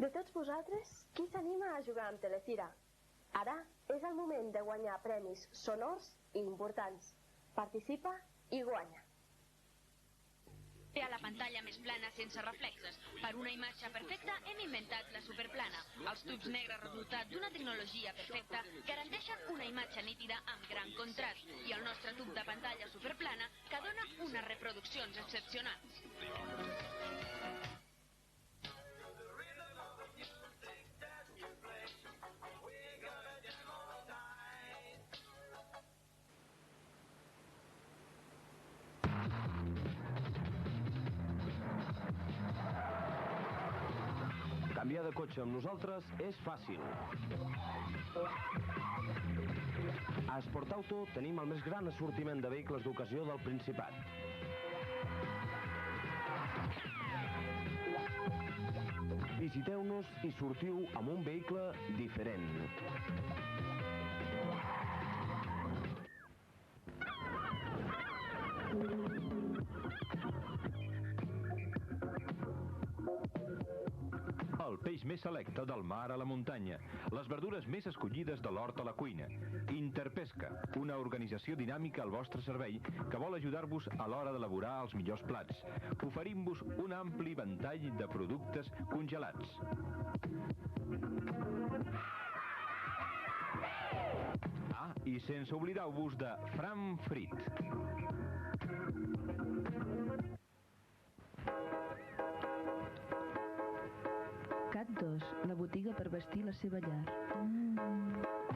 De tots vosaltres, qui s'anima a jugar amb Telefira? Ara és el moment de guanyar premis sonors i importants. Participa i guanya. A la pantalla més plana sense reflexes. Per una imatge perfecta hem inventat la superplana. Els tubs negres resultat d'una tecnologia perfecta garanteixen una imatge nítida amb gran contrast i el nostre tub de pantalla superplana que dona unes reproduccions excepcionals. Canviar de cotxe amb nosaltres és fàcil. A Esportauto tenim el més gran assortiment de vehicles d'ocasió del Principat. Visiteu-nos i sortiu amb un vehicle diferent. El peix més selecte del mar a la muntanya, les verdures més escollides de l'hort a la cuina. Interpesca, una organització dinàmica al vostre servei que vol ajudar-vos a l'hora d'elaborar els millors plats. Oferim-vos un ampli ventall de productes congelats. I sense oblidar-vos de Fram Frit. Cat 2, la botiga per vestir la seva llar.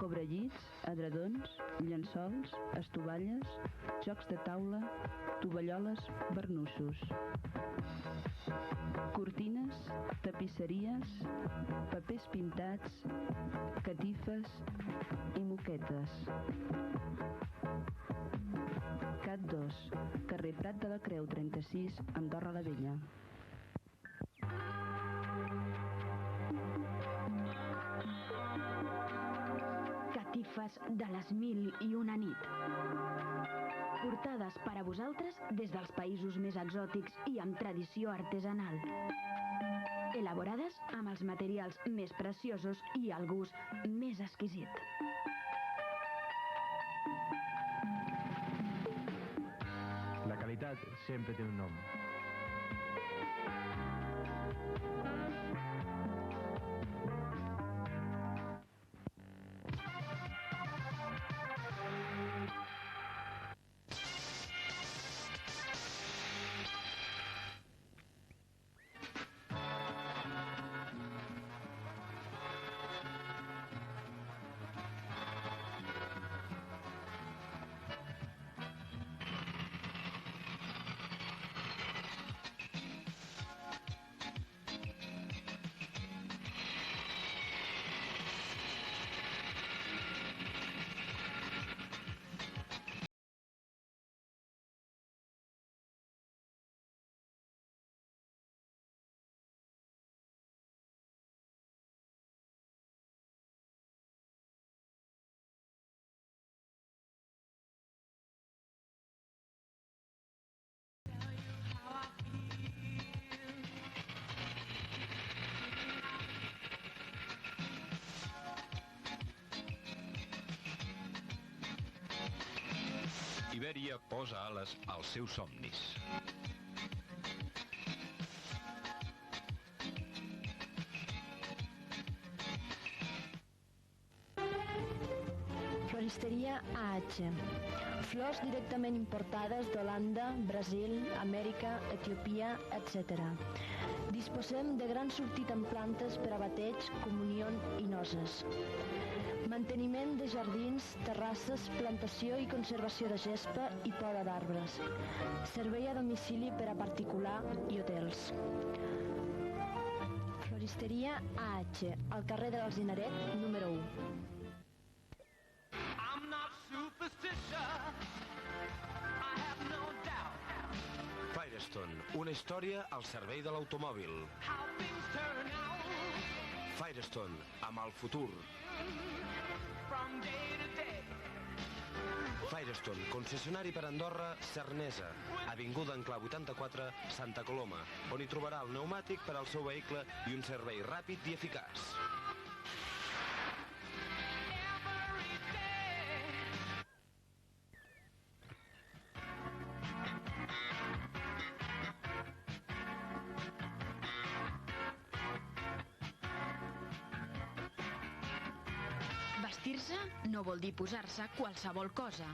Cobrellits, edredons, llençols, estovalles, jocs de taula, tovalloles, barnussos. Cortines, tapisseries, papers pintats, catifes i moquetes. Cat 2, carrer Prat de la Creu 36, Andorra la Vella. Catifes de les 1001 nit. Portades per a vosaltres des dels països més exòtics i amb tradició artesanal. Elaborades amb els materials més preciosos i el gust més exquisit. La qualitat sempre té un nom. Ibèria posa ales als seus somnis. Floristeria AH. Flors directament importades d'Holanda, Brasil, Amèrica, Etiòpia, etc. Disposem de gran sortit en plantes per a bateig, comunió i noces. Manteniment de jardins, terrasses, plantació i conservació de gespa i poda d'arbres. Servei a domicili per a particular i hotels. Floristeria AH, al carrer de l'Alzinaret, número 1. Firestone, una història al servei de l'automòbil. Firestone, amb el futur. Firestone. Firestone, concessionari per Andorra, Cernesa, avinguda Enclau 84, Santa Coloma, on hi trobarà el pneumàtic per al seu vehicle i un servei ràpid i eficaç. Vestir-se no vol dir posar-se qualsevol cosa.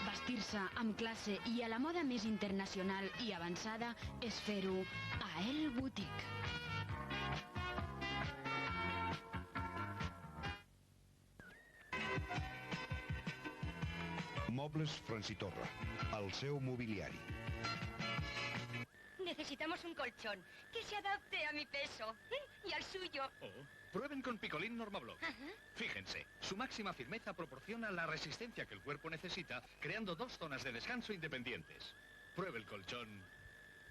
Vestir-se amb classe i a la moda més internacional i avançada és fer-ho a El Boutique. Mobles Francitorra, el seu mobiliari. Necesitamos un colchón que se adapte a mi peso y al suyo. Prueben con Picolín Normablock. Fíjense, su máxima firmeza proporciona la resistencia que el cuerpo necesita, creando 2 zonas de descanso independientes. Pruebe el colchón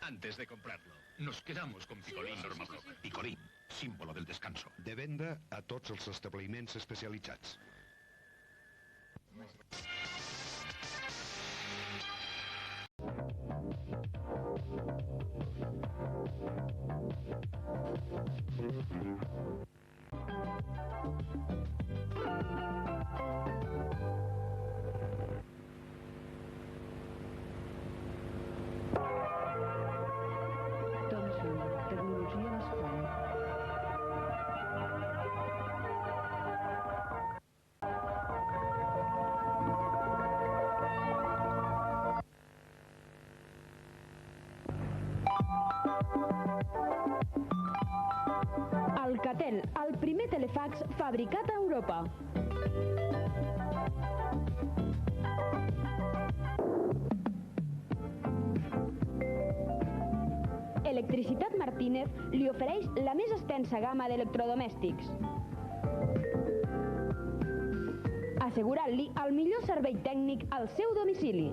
antes de comprarlo. Nos quedamos con Picolín Normablock. Picolín, símbolo del descanso. De venda a tots els establiments especialitzats. Thomson, tecnologia a l'espai. Alcatel, el primer telefax fabricat a Europa. Electricitat Martínez li ofereix la més extensa gamma d'electrodomèstics, assegurant-li el millor servei tècnic al seu domicili.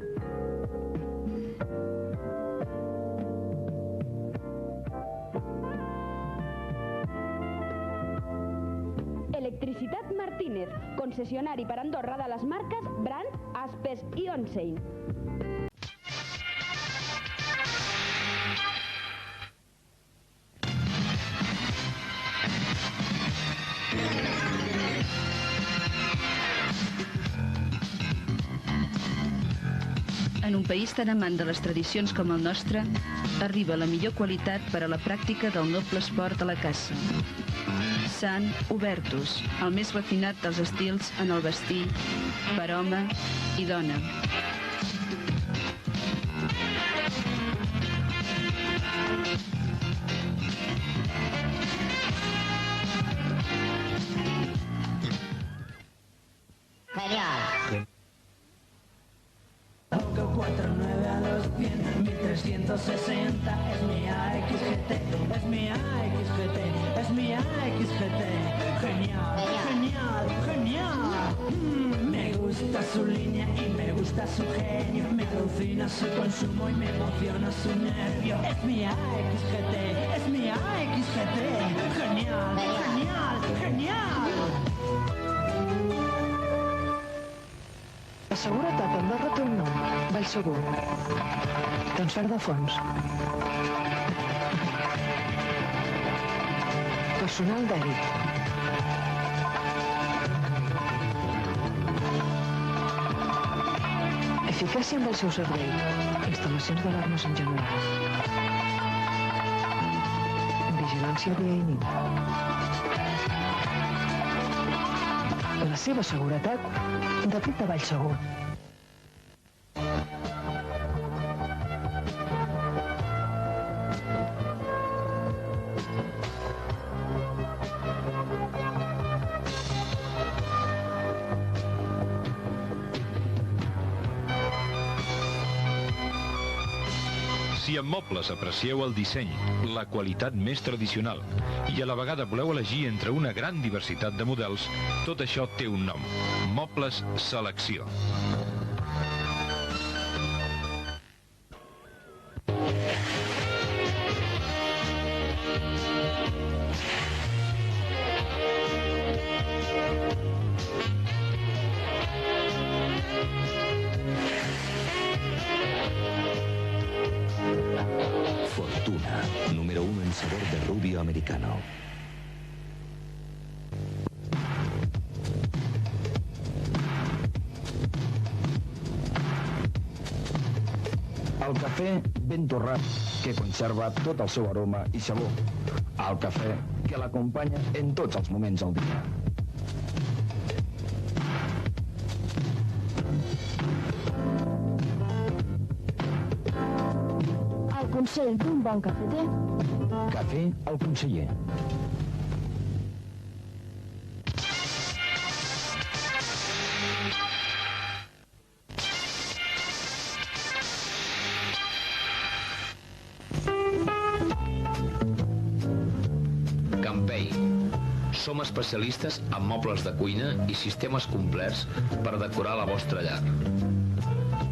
Electricitat Martínez, concessionari per Andorra de les marques Brandt, Aspes i Onsein. En un país tan amant de les tradicions com el nostre, arriba la millor qualitat per a la pràctica del noble esport de la caça. Sant Hubertus, el més refinat dels estils en el vestir per home i dona. Genial. 49 a 200, 1360, es mi AXGT, es mi AXGT, es mi AXGT. Genial, genial, genial. Me gusta su línea y me gusta su genio, me alucina su consumo y me emociona su nervio. Es mi AXGT, es mi AXGT. Genial, genial, genial. La seguretat a Andorra té un nom, Vallsegur. Transfer de fons. Personal d'èlit. Eficàcia amb el seu servei. Instal·lacions d'alarmes en general. Vigilància dia i nit. La seva seguretat depèn de Vallsegur. Si en mobles aprecieu el disseny, la qualitat més tradicional i a la vegada voleu elegir entre una gran diversitat de models, tot això té un nom: Mobles Selecció. professional. El cafè ben torrat, que conserva tot el seu aroma i sabor. El cafè que l'acompanya en tots els moments del dia. El consell d'un bon cafeter. Cafè El Conseller. Campei. Som especialistes en mobles de cuina i sistemes complets per decorar la vostra llar.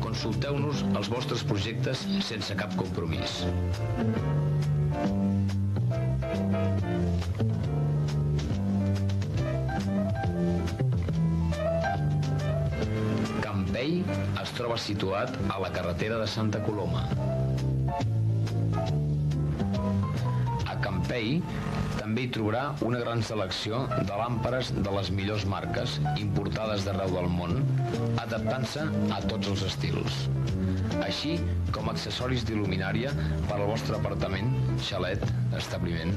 Consulteu-nos els vostres projectes sense cap compromís. Campei es troba situat a la carretera de Santa Coloma. A Campei també hi trobarà una gran selecció de làmperes de les millors marques, importades d'arreu del món, adaptant-se a tots els estils. Així com accessoris d'il·luminària per al vostre apartament, xalet, establiment.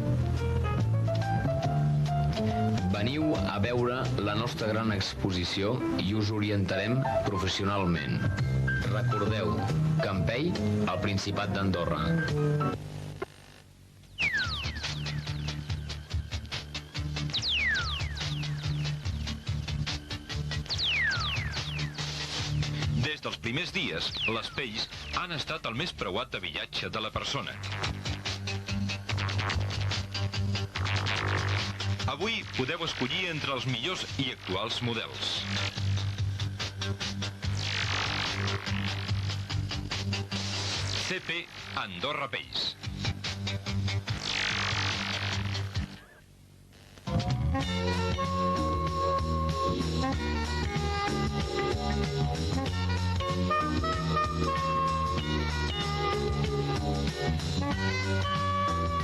Veniu a veure la nostra gran exposició i us orientarem professionalment. Recordeu, Campei, al Principat d'Andorra. Des dels primers dies, les pells han estat el més preuat habillatge de la persona. Avui podeu escollir entre els millors i actuals models. CP Andorra Pells.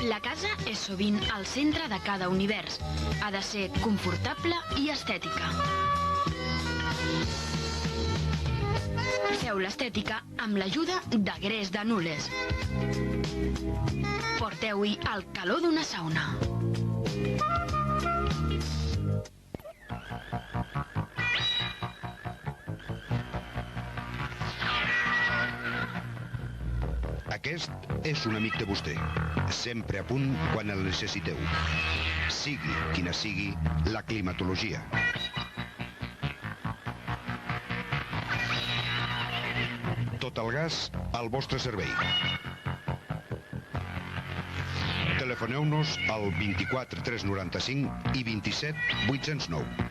La casa és sovint el centre de cada univers. Ha de ser confortable i estètica. Feu l'estètica amb l'ajuda de Gres de Nules. Porteu-hi el calor d'una sauna. Aquest és un amic de vostè, sempre a punt quan el necessiteu. Sigui quina sigui la climatologia. Tot el gas al vostre servei. Telefoneu-nos al 24 395 i 27 809.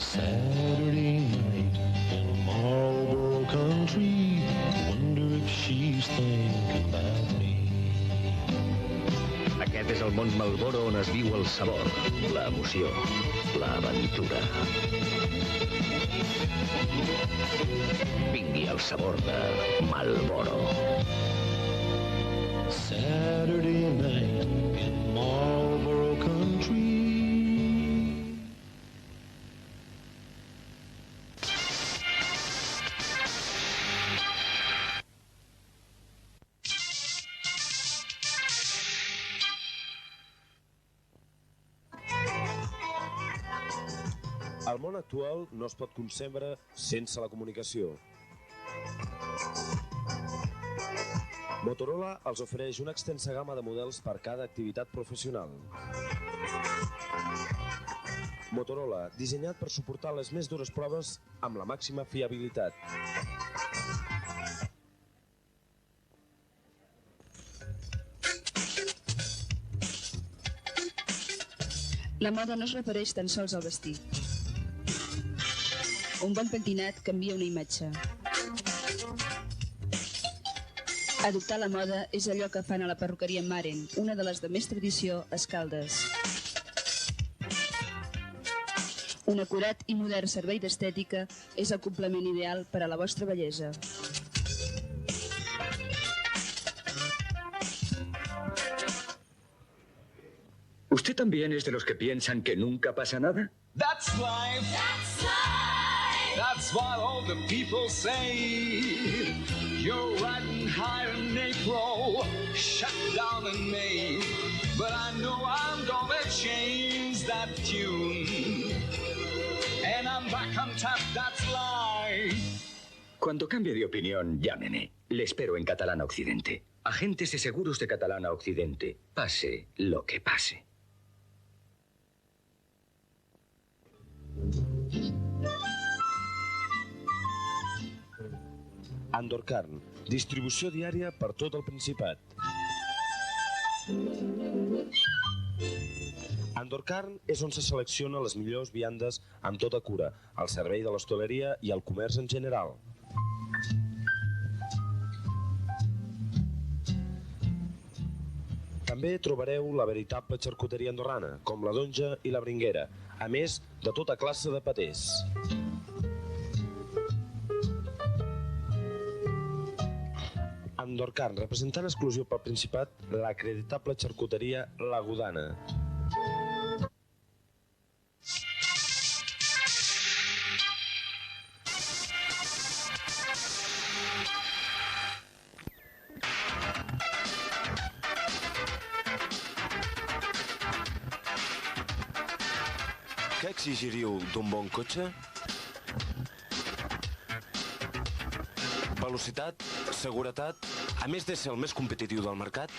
Saturday night in Marlboro Country, wonder if she's thinking about me. Aquest és el món Marlboro on es viu el sabor, l'emoció, l'aventura. Vingui el sabor de Marlboro. Saturday night in Marlboro Country. El món actual no es pot concebre sense la comunicació. Motorola els ofereix una extensa gamma de models per cada activitat professional. Motorola, dissenyat per suportar les més dures proves amb la màxima fiabilitat. La moda no es refereix tan sols al vestit. Un bon pentinat canvia una imatge. Adoptar la moda és allò que fan a la perruqueria Maren, una de les de més tradició a Escaldes. Un acurat i modern servei d'estètica és el complement ideal per a la vostra bellesa. ¿Usted también es de los que piensan que nunca pasa nada? That's life. That's life. That's what all the people say. You're riding high in April, shut down in May. But I know I'm gonna change that tune. And I'm back on top, that's life. Cuando cambie de opinión, llámeme. Le espero en Catalana Occidente. Agentes de seguros de Catalana Occidente. Pase lo que pase. Andorcarn, distribució diària per tot el Principat. Andorcarn és on se selecciona les millors viandes amb tota cura, al servei de l'hostaleria i el comerç en general. També trobareu la veritable xarcuteria andorrana, com la donja i la bringuera, a més de tota classe de patès. Andorcarn, representant exclusiu pel Principat, l'acreditable xarcuteria La Godana. Què exigiríeu d'un bon cotxe? Velocitat, seguretat, a més de ser el més competitiu del mercat?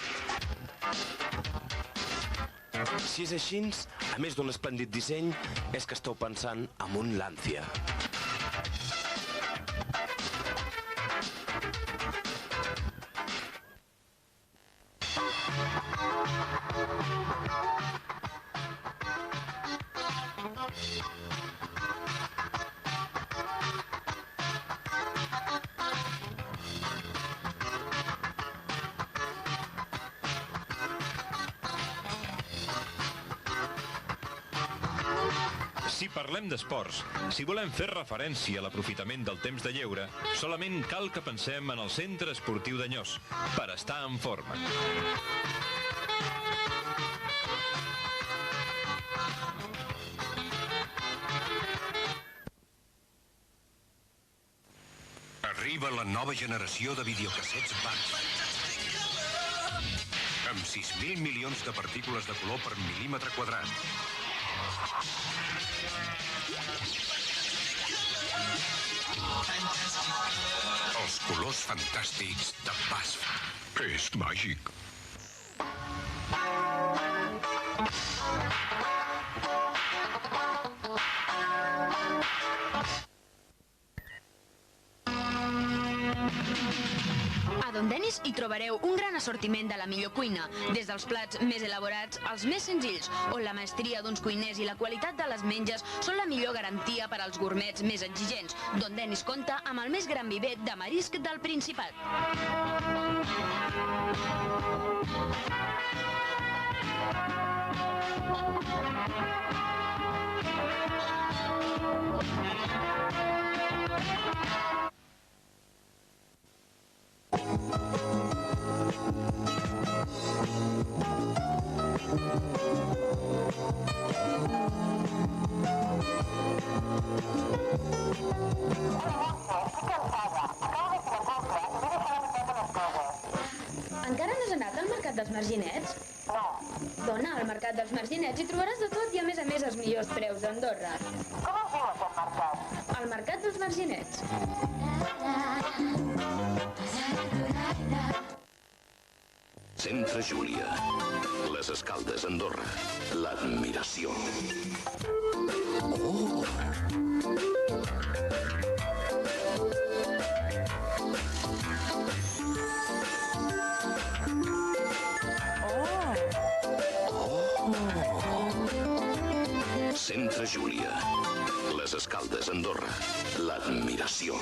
Si és així, a més d'un esplèndid disseny, és que esteu pensant en un Lancia. Si parlem d'esports, si volem fer referència a l'aprofitament del temps de lleure, solament cal que pensem en el Centre Esportiu d'Anyós, per estar en forma. Arriba la nova generació de videocassets Baxter. Amb 6.000 milions de partícules de color per mil·límetre quadrat. Els colors fantàstics de Basfa. És màgic. A Don Dennis hi trobareu un gran assortiment de la millor cuina, des dels plats més elaborats als més senzills, on la maestria d'uns cuiners i la qualitat de les menges són la millor garantia per als gourmets més exigents. Don Dennis compta amb el més gran viver de marisc del Principat. Encara no has anat al mercat dels Marginets? No. Dona, al mercat dels Marginets hi trobaràs de tot i a més els millors preus d'Andorra. Com es diu aquest mercat? El mercat dels Marginets. Centre Júlia. Les Escaldes, Andorra. L'admiració. Oh! Centre Júlia. Les Escaldes, Andorra. L'admiració.